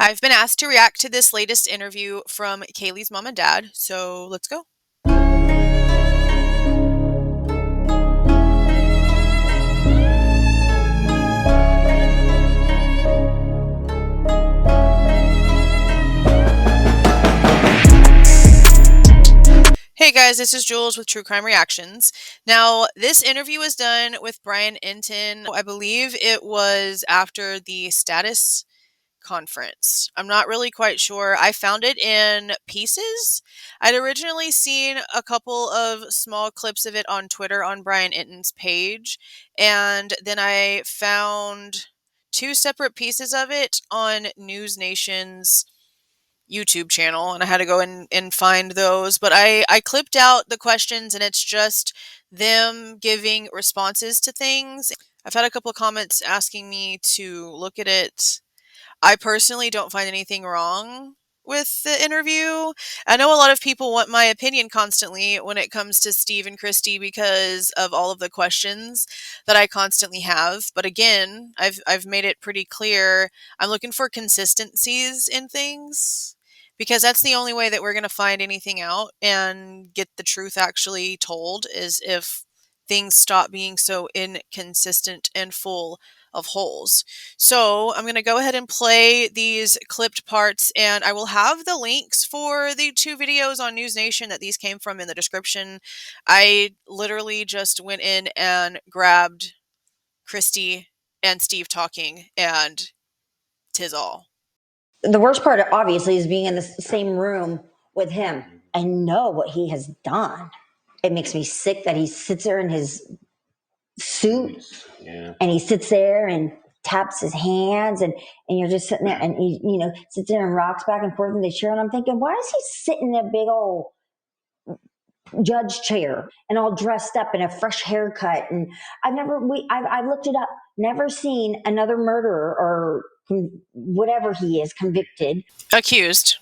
I've been asked to react to this latest interview from Kaylee's mom and dad, so let's go. Hey guys, this is Jules with True Crime Reactions. Now, this interview was done with Bryan Entin. I believe it was after the status conference. I'm not really quite sure. I found it in pieces. I'd originally seen a couple of small clips of it on Twitter on Bryan Entin's page, and then I found two separate pieces of it on News Nation's YouTube channel, and I had to go and find those. But I clipped out the questions, and it's just them giving responses to things. I've had a couple of comments asking me to look at it. I personally don't find anything wrong with the interview. I know a lot of people want my opinion constantly when it comes to Steve and Kristi because of all of the questions that I constantly have. But again, I've made it pretty clear I'm looking for consistencies in things because that's the only way that we're going to find anything out and get the truth actually told is if things stop being so inconsistent and full of holes. So I'm going to go ahead and play these clipped parts, and I will have the links for the two videos on News Nation that these came from in the description. I literally just went in and grabbed Kristi and Steve talking, and 'tis all. The worst part, obviously, is being in the same room with him. I know what he has done. It makes me sick that he sits there in his suit and he sits there and taps his hands and you're just sitting there and he, sits there and rocks back and forth in the chair. And I'm thinking, why is he sitting in a big old judge chair and all dressed up in a fresh haircut? And I've looked it up, never seen another murderer or whatever he is convicted. Accused,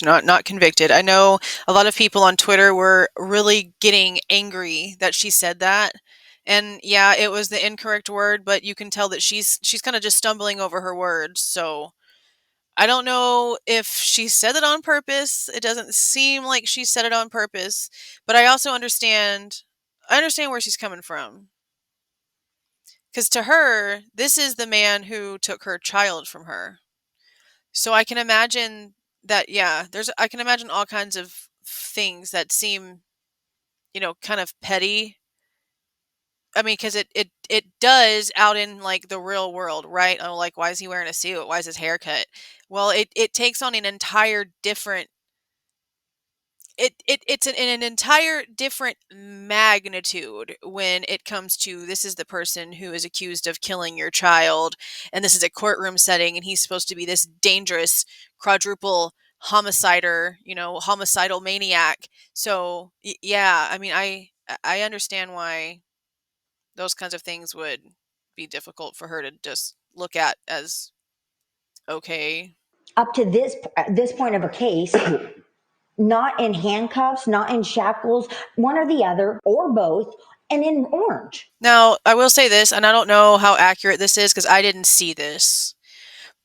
not convicted. I know a lot of people on Twitter were really getting angry that she said that. And yeah, it was the incorrect word, but you can tell that she's kind of just stumbling over her words. So I don't know if she said it on purpose. It doesn't seem like she said it on purpose, but I also understand where she's coming from. Cuz to her, this is the man who took her child from her. So I can imagine that, yeah, I can imagine all kinds of things that seem, kind of petty. I mean, because it does out in like the real world, right? Oh, like why is he wearing a suit? Why is his haircut? Well, it takes on an entire different it's an entire different magnitude when it comes to this is the person who is accused of killing your child, and this is a courtroom setting, and he's supposed to be this dangerous quadruple homicidal maniac. So yeah, I mean, I understand why those kinds of things would be difficult for her to just look at as okay. Up to this point of a case, not in handcuffs, not in shackles, one or the other, or both, and in orange. Now, I will say this, and I don't know how accurate this is because I didn't see this,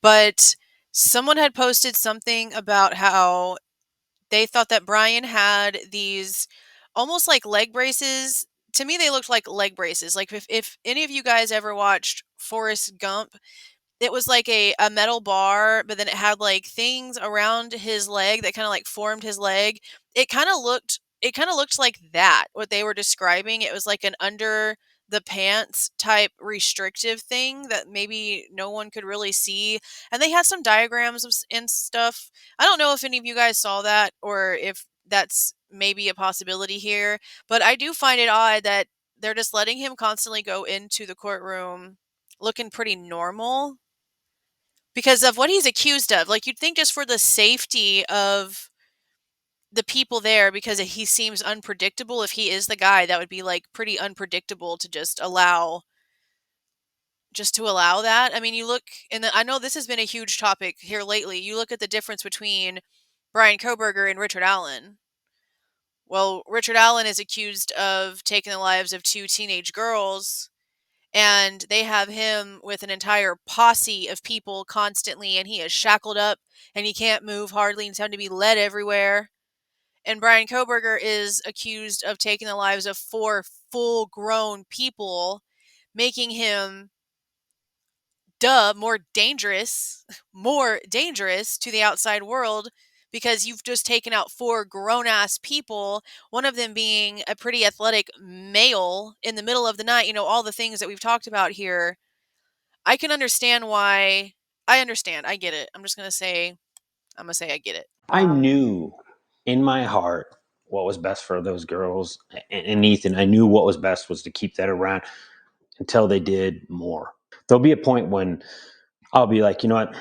but someone had posted something about how they thought that Bryan had these almost like leg braces. To me, they looked like leg braces. Like if any of you guys ever watched Forrest Gump, it was like a metal bar, but then it had like things around his leg that kind of like formed his leg. It kind of looked like that, what they were describing. It was like an under the pants type restrictive thing that maybe no one could really see. And they had some diagrams and stuff. I don't know if any of you guys saw that or if that's maybe a possibility here, but I do find it odd that they're just letting him constantly go into the courtroom looking pretty normal because of what he's accused of. Like, you'd think just for the safety of the people there, because he seems unpredictable, if he is the guy, that would be like pretty unpredictable to just allow that. I mean, you look, and I know this has been a huge topic here lately. You look at the difference between Bryan Kohberger and Richard Allen. Well, Richard Allen is accused of taking the lives of two teenage girls, and they have him with an entire posse of people constantly, and he is shackled up and he can't move hardly and he's having to be led everywhere. And Bryan Kohberger is accused of taking the lives of 4 full-grown people, making him more dangerous, more dangerous to the outside world, because you've just taken out 4 grown-ass people, one of them being a pretty athletic male in the middle of the night, all the things that we've talked about here. I can understand why. I understand. I get it. I'm gonna say I get it. I knew in my heart what was best for those girls and Ethan. I knew what was best was to keep that around until they did more. There'll be a point when I'll be like, you know what?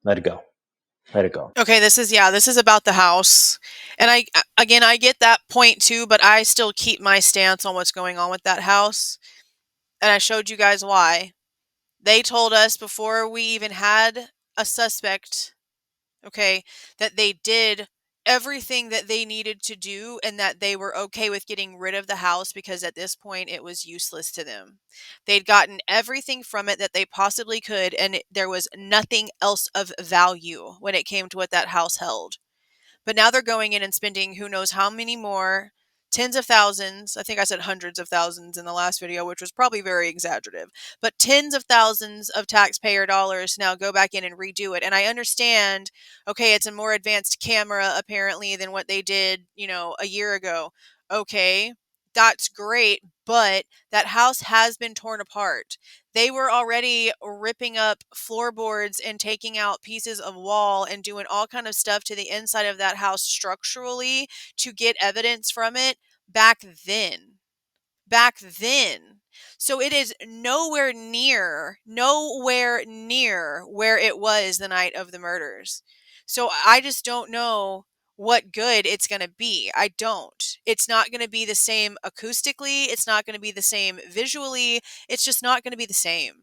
Let it go. Let it go. Okay, this is about the house. And I get that point too, but I still keep my stance on what's going on with that house. And I showed you guys why. They told us before we even had a suspect, okay, that they did everything that they needed to do and that they were okay with getting rid of the house because at this point it was useless to them. They'd gotten everything from it that they possibly could, and there was nothing else of value when it came to what that house held. But now they're going in and spending who knows how many more, tens of thousands. I think I said hundreds of thousands in the last video, which was probably very exaggerative, but tens of thousands of taxpayer dollars to now go back in and redo it. And I understand, okay, it's a more advanced camera apparently than what they did, a year ago. Okay, that's great, but that house has been torn apart. They were already ripping up floorboards and taking out pieces of wall and doing all kind of stuff to the inside of that house structurally to get evidence from it back then. Back then. So it is nowhere near where it was the night of the murders. So I just don't know what good it's going to be. I don't. It's not going to be the same acoustically. It's not going to be the same visually. It's just not going to be the same.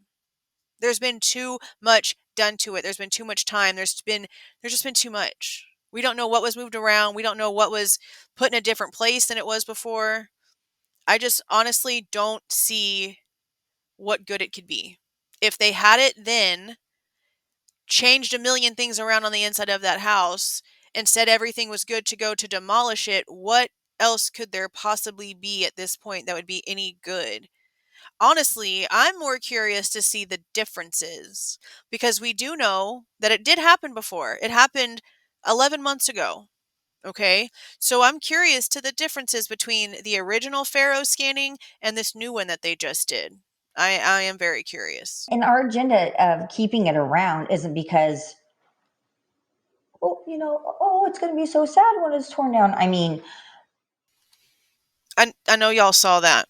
There's been too much done to it. There's been too much time. There's just been too much. We don't know what was moved around. We don't know what was put in a different place than it was before. I just honestly don't see what good it could be. If they had it then, changed a million things around on the inside of that house, and said everything was good to go to demolish it, what else could there possibly be at this point that would be any good? Honestly, I'm more curious to see the differences, because we do know that it did happen before. It happened 11 months ago. Okay, so I'm curious to the differences between the original Pharaoh scanning and this new one that they just did. I am very curious. And our agenda of keeping it around isn't because, well, it's going to be so sad when it's torn down. I mean, I know y'all saw that.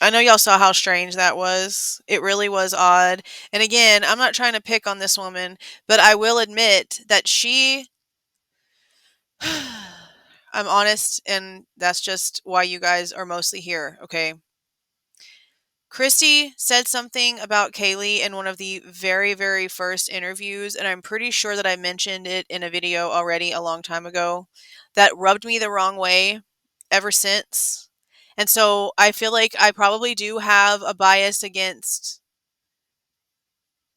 I know y'all saw how strange that was. It really was odd. And again, I'm not trying to pick on this woman, but I will admit that I'm honest, and that's just why you guys are mostly here, okay? Kristi said something about Kaylee in one of the very, very first interviews, and I'm pretty sure that I mentioned it in a video already a long time ago, that rubbed me the wrong way ever since. And so I feel like I probably do have a bias against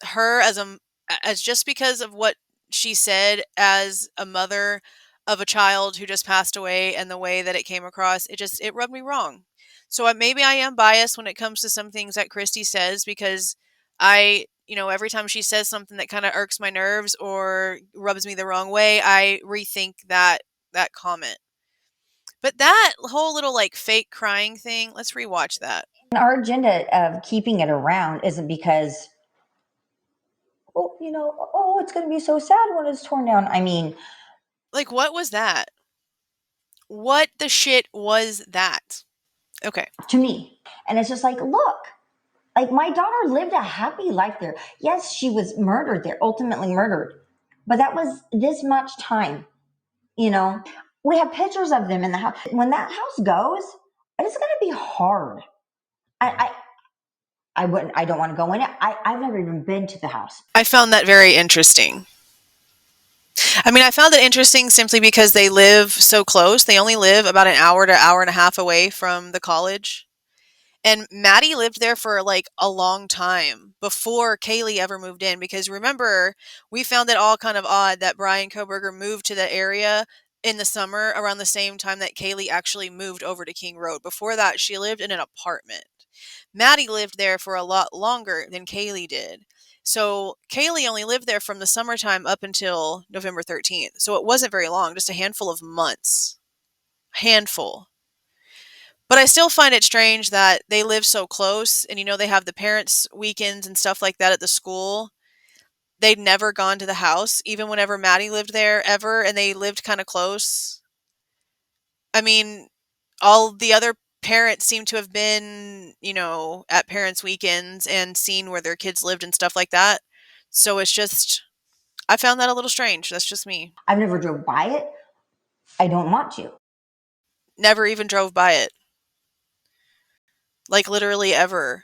her as just because of what she said as a mother of a child who just passed away, and the way that it came across, it rubbed me wrong. So maybe I am biased when it comes to some things that Kristi says, because every time she says something that kind of irks my nerves or rubs me the wrong way, I rethink that comment. But that whole little like fake crying thing, let's rewatch that. and our agenda of keeping it around isn't because, well, it's going to be so sad when it's torn down. I mean, Like, what was that? What the shit was that? Okay. to me. And it's just like, look, like my daughter lived a happy life there. Yes, she was murdered there, ultimately murdered. But that was this much time, you know. We have pictures of them in the house. When that house goes, it's going to be hard. I don't want to go in it. I've never even been to the house. I found that very interesting. I mean, I found it interesting simply because they live so close. They only live about an hour to hour and a half away from the college. And Maddie lived there for like a long time before Kaylee ever moved in. Because remember, we found it all kind of odd that Bryan Kohberger moved to the area in the summer around the same time that Kaylee actually moved over to King Road. Before that, she lived in an apartment. Maddie lived there for a lot longer than Kaylee did. So Kaylee only lived there from the summertime up until November 13th. So it wasn't very long, just a handful of months. Handful. But I still find it strange that they live so close and they have the parents' weekends and stuff like that at the school. They'd never gone to the house, even whenever Maddie lived there ever, and they lived kind of close. I mean, all the other parents seem to have been, at parents' weekends and seen where their kids lived and stuff like that. So it's just, I found that a little strange. That's just me. I've never drove by it. I don't want to. Never even drove by it. Like literally ever.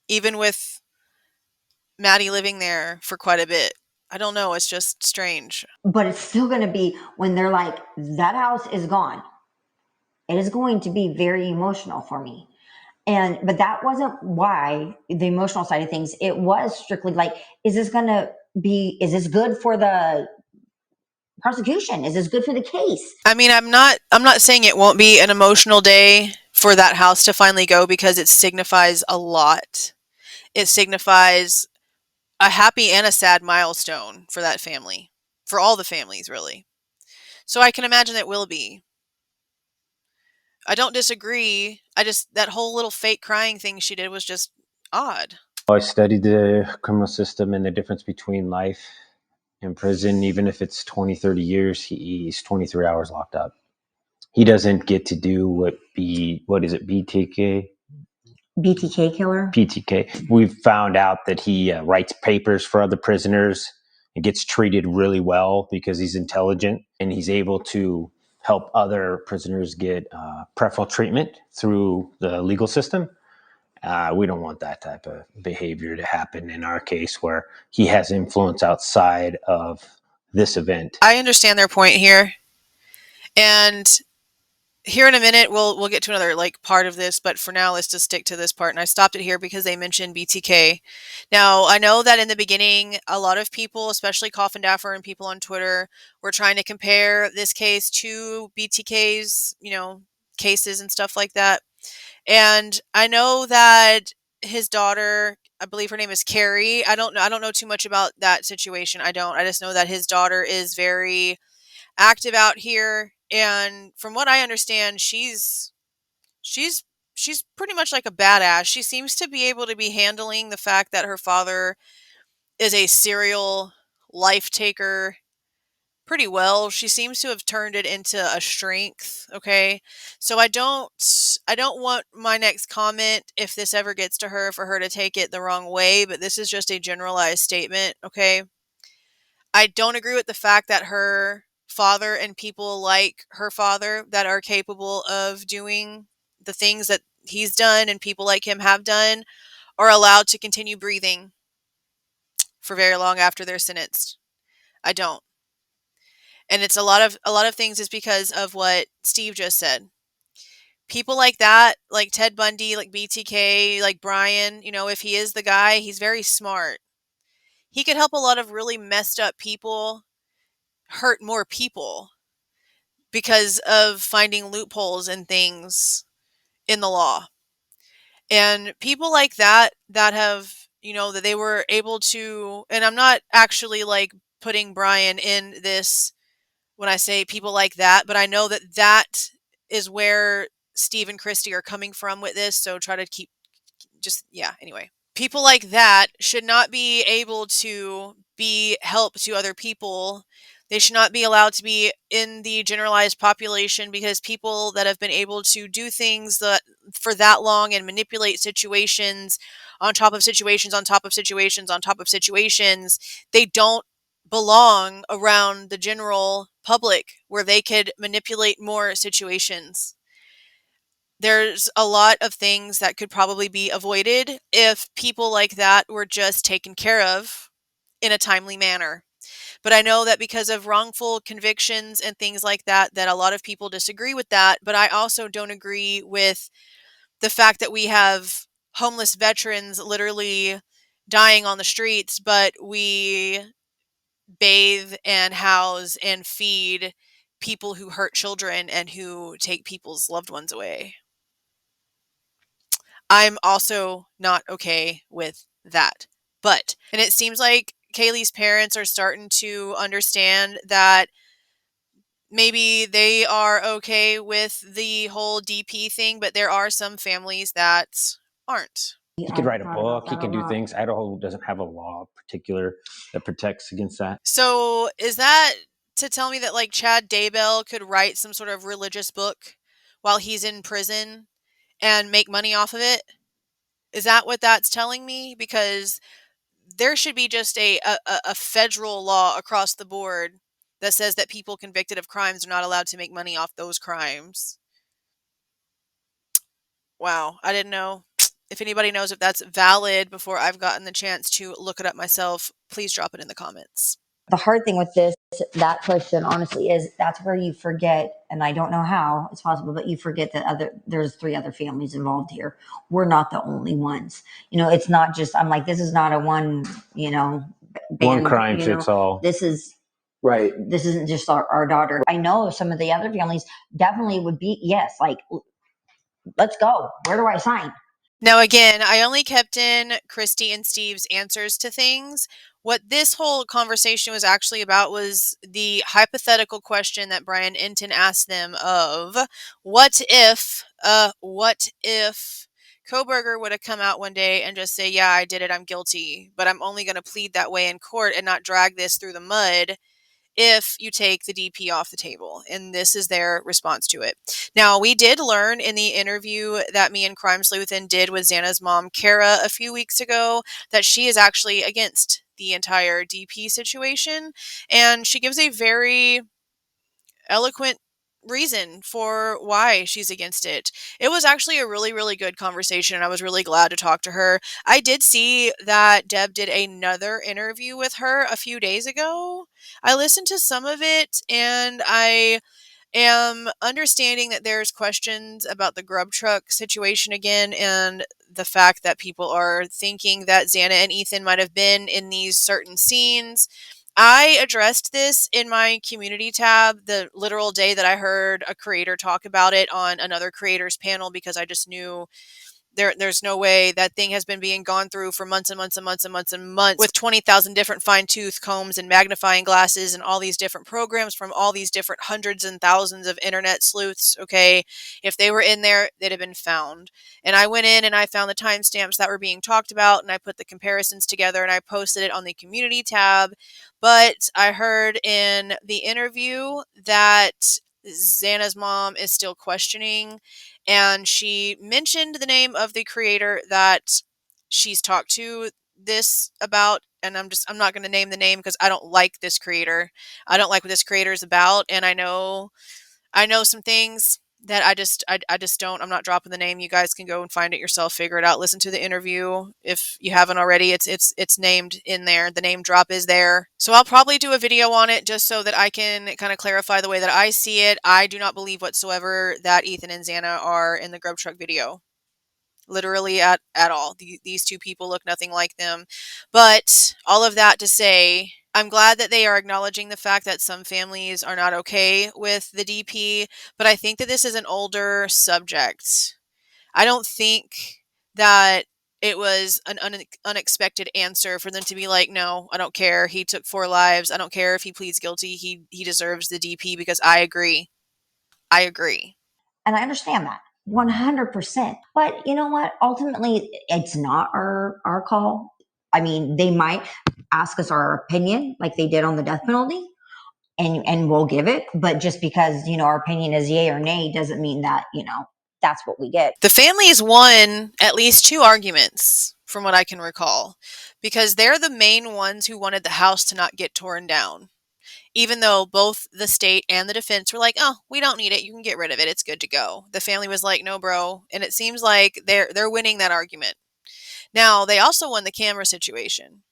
Even with Maddie living there for quite a bit. I don't know. It's just strange. But it's still going to be, when they're like, that house is gone, it is going to be very emotional for me. But that wasn't why, the emotional side of things. It was strictly like, is this good for the prosecution? Is this good for the case? I mean, I'm not saying it won't be an emotional day for that house to finally go, because it signifies a lot. It signifies a happy and a sad milestone for that family. For all the families, really. So I can imagine it will be. I don't disagree. That whole little fake crying thing she did was just odd. I studied the criminal system and the difference between life in prison. Even if it's 20, 30 years, he's 23 hours locked up. He doesn't get to do what is it, BTK? BTK killer? PTK. We've found out that he writes papers for other prisoners and gets treated really well because he's intelligent, and he's able to help other prisoners get preferential treatment through the legal system. We don't want that type of behavior to happen in our case, where he has influence outside of this event. I understand their point here. And here in a minute, we'll get to another part of this, but for now, let's just stick to this part. And I stopped it here because they mentioned BTK. Now, I know that in the beginning, a lot of people, especially Coffin Daffer and people on Twitter, were trying to compare this case to BTK's, cases and stuff like that. And I know that his daughter, I believe her name is Carrie. I don't know too much about that situation. I just know that his daughter is very active out here, and from what I understand, she's pretty much like a badass. She seems to be able to be handling the fact that her father is a serial life taker pretty well. She seems to have turned it into a strength, okay? So I don't want my next comment, if this ever gets to her, for her to take it the wrong way, but this is just a generalized statement, okay? I don't agree with the fact that her father and people like her father that are capable of doing the things that he's done and people like him have done are allowed to continue breathing for very long after they're sentenced. I don't. And it's a lot of things is because of what Steve just said. People like that, like Ted Bundy, like BTK, like Bryan, if he is the guy, he's very smart. He could help a lot of really messed up people hurt more people because of finding loopholes and things in the law. And people like that have, that they were able to, and I'm not actually putting Bryan in this when I say people like that, but I know that that is where Steve and Kristi are coming from with this. So try to keep anyway. People like that should not be able to be help to other people. They should not be allowed to be in the generalized population, because people that have been able to do things that for that long and manipulate situations on top of situations on top of situations on top of situations, they don't belong around the general public where they could manipulate more situations. There's a lot of things that could probably be avoided if people like that were just taken care of in a timely manner. But I know that because of wrongful convictions and things like that, that a lot of people disagree with that. But I also don't agree with the fact that we have homeless veterans literally dying on the streets, but we bathe and house and feed people who hurt children and who take people's loved ones away. I'm also not okay with that. And it seems like Kaylee's parents are starting to understand that maybe they are okay with the whole DP thing, but there are some families that aren't. He could write a book. He can do things. Idaho doesn't have a law particular that protects against that. So is that to tell me that like Chad Daybell could write some sort of religious book while he's in prison and make money off of it? Is that what that's telling me? Because there should be just a federal law across the board that says that people convicted of crimes are not allowed to make money off those crimes. Wow, I didn't know. If anybody knows if that's valid before I've gotten the chance to look it up myself, please drop it in the comments. The hard thing with that question, honestly, is that's where you forget, and I don't know how it's possible, but you forget that there's 3 other families involved here. We're not the only ones. It's not just, I'm like, this is not a one, One crime fits all. This is Right. This isn't just our daughter. I know some of the other families definitely would be, yes, like, let's go. Where do I sign? Now, again, I only kept in Kristi and Steve's answers to things. What this whole conversation was actually about was the hypothetical question that Bryan Entin asked them of, what if Kohberger would have come out one day and just say, yeah, I did it, I'm guilty, but I'm only going to plead that way in court and not drag this through the mud if you take the DP off the table. And this is their response to it. Now, we did learn in the interview that me and Crime Sleuthin did with Xana's mom, Kara, a few weeks ago, that she is actually against the entire DP situation. And she gives a very eloquent reason for why she's against it. It was actually a really, really good conversation, and I was really glad to talk to her. I did see that Deb did another interview with her a few days ago. I listened to some of it, and I am understanding that there's questions about the grub truck situation again, and the fact that people are thinking that Xana and Ethan might have been in these certain scenes. I addressed this in my community tab the literal day that I heard a creator talk about it on another creator's panel, because I just knew there's no way that thing has been being gone through for months and months and months and months and months with 20,000 different fine-tooth combs and magnifying glasses and all these different programs from all these different hundreds and thousands of internet sleuths. Okay, if they were in there, they'd have been found. And I went in and I found the timestamps that were being talked about, and I put the comparisons together and I posted it on the community tab. But I heard in the interview that Xana's mom is still questioning, and she mentioned the name of the creator that she's talked to this about, and I'm not going to name the name because I don't like this creator. I don't like what this creator is about, and I know some things that I just don't. I'm not dropping the name. You guys can go and find it yourself, figure it out, listen to the interview if you haven't already. It's named in there. The name drop is there. So I'll probably do a video on it just so that I can kind of clarify the way that I see it. I do not believe whatsoever that Ethan and Xana are in the grub truck video. Literally at all. These two people look nothing like them. But all of that to say, I'm glad that they are acknowledging the fact that some families are not okay with the DP, but I think that this is an older subject. I don't think that it was an unexpected answer for them to be like, no, I don't care. He took 4 lives. I don't care if he pleads guilty. He deserves the DP, because I agree. I agree. And I understand that 100%. But you know what? Ultimately, it's not our call. I mean, they might ask us our opinion like they did on the death penalty, and we'll give it. But just because, our opinion is yay or nay doesn't mean that, that's what we get. The families won at least 2 arguments, from what I can recall, because they're the main ones who wanted the house to not get torn down. Even though both the state and the defense were like, oh, we don't need it. You can get rid of it. It's good to go. The family was like, no, bro. And it seems like they're winning that argument. Now, they also won the camera situation.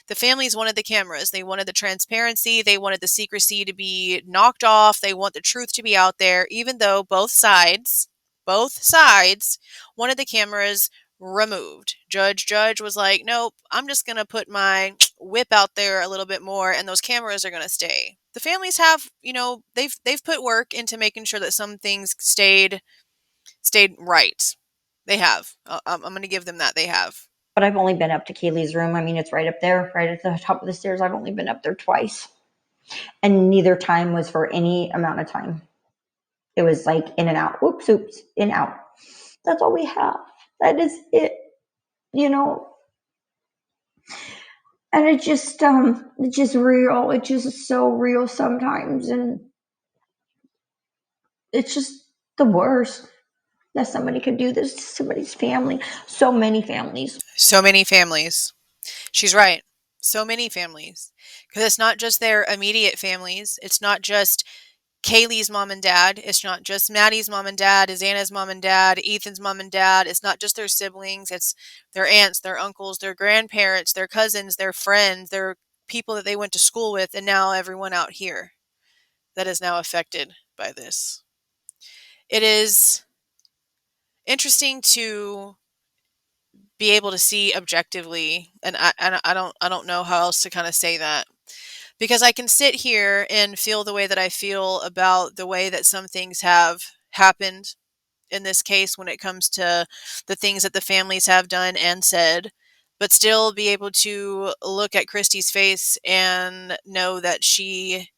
The families wanted the cameras. They wanted the transparency. They wanted the secrecy to be knocked off. They want the truth to be out there, even though both sides both sides wanted the cameras removed. Judge was like, nope, I'm just going to put my whip out there a little bit more and those cameras are going to stay. The families have, they've put work into making sure that some things stayed right. They have. I'm going to give them that. They have. But I've only been up to Kaylee's room. I mean, it's right up there, right at the top of the stairs. I've only been up there twice. And neither time was for any amount of time. It was like in and out. Oops, in, out. That's all we have. That is it. And it's just real. It just is so real sometimes. And it's just the worst that somebody could do this to somebody's family. So many families. So many families. She's right. So many families. Because it's not just their immediate families. It's not just Kaylee's mom and dad. It's not just Maddie's mom and dad, Xana's mom and dad, Ethan's mom and dad. It's not just their siblings. It's their aunts, their uncles, their grandparents, their cousins, their friends, their people that they went to school with, and now everyone out here that is now affected by this. It is interesting to be able to see objectively, and I don't know how else to kind of say that. Because I can sit here and feel the way that I feel about the way that some things have happened in this case when it comes to the things that the families have done and said, but still be able to look at Kristi's face and know that she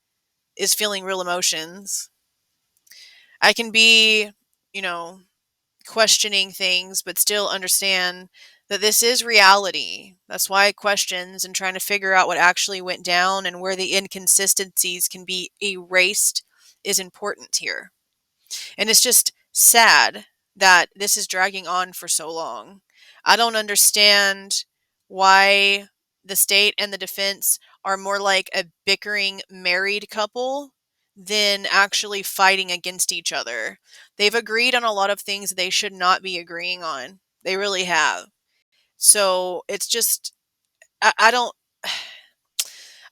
is feeling real emotions. I can be, questioning things, but still understand that this is reality. That's why questions and trying to figure out what actually went down and where the inconsistencies can be erased is important here. And it's just sad that this is dragging on for so long. I don't understand why the state and the defense are more like a bickering married couple than actually fighting against each other. They've agreed on a lot of things they should not be agreeing on. They really have. So it's just, I don't.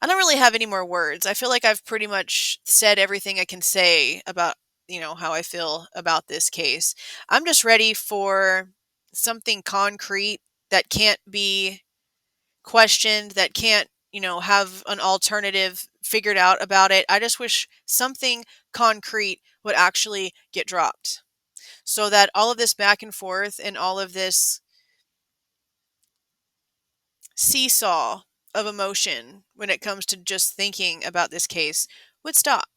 I don't really have any more words. I feel like I've pretty much said everything I can say about, how I feel about this case. I'm just ready for something concrete that can't be questioned, that can't, have an alternative figured out about it. I just wish something concrete would actually get dropped so that all of this back and forth and all of this seesaw of emotion when it comes to just thinking about this case would stop.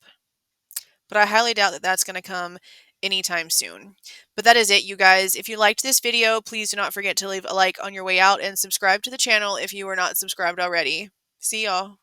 But I highly doubt that that's going to come anytime soon. But that is it, you guys. If you liked this video, please do not forget to leave a like on your way out and subscribe to the channel if you are not subscribed already. See y'all.